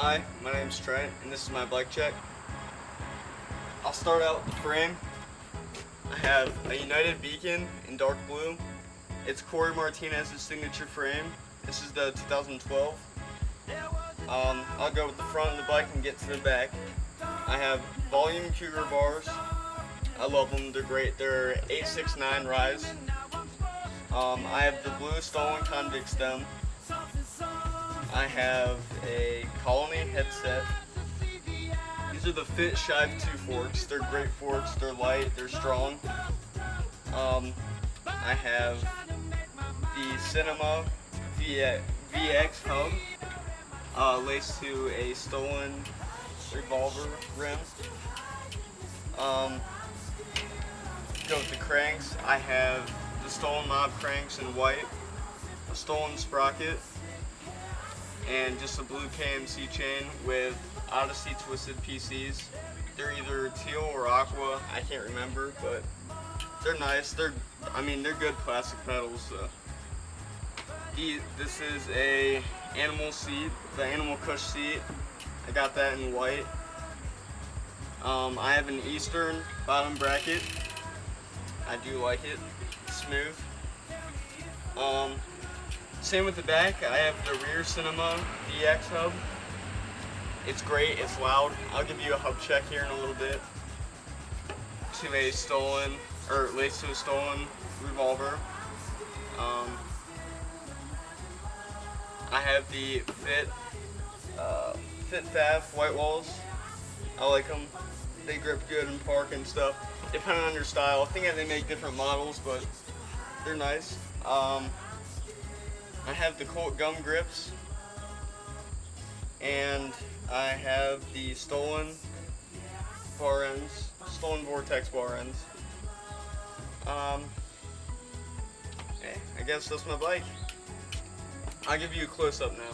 Hi, my name's Trent, and this is my bike check. I'll start out with the frame. I have a United Beacon in dark blue. It's Corey Martinez's signature frame. This is the 2012. I'll go with the front of the bike and get to the back. I have volume cougar bars. I love them, they're great. They're 869 rise. I have the blue stolen convict stem. I have a Colony headset. These are the Fit Shiv 2 forks. They're great forks, they're light, they're strong. I have the Cinema VX hub laced to a stolen revolver rim. Go with the cranks. I have the stolen mob cranks in white, a stolen sprocket, and just a blue KMC chain with Odyssey twisted PCs. They're either teal or aqua, I can't remember, but they're nice. They're good plastic pedals. This is a animal seat, the animal cush seat. I got that in white. I have an Eastern bottom bracket. I do like it, smooth. Same with the back. I have the rear Cinema VX hub. It's great, it's loud. I'll give you a hub check here in a little bit. Laced to a stolen revolver. I have the Fit Fab white walls. I like them. They grip good in park and stuff. Depending on your style. I think they make different models, but they're nice. I have the Colt gum grips, and I have the stolen bar ends, stolen Vortex bar ends. I guess that's my bike. I'll give you a close-up now.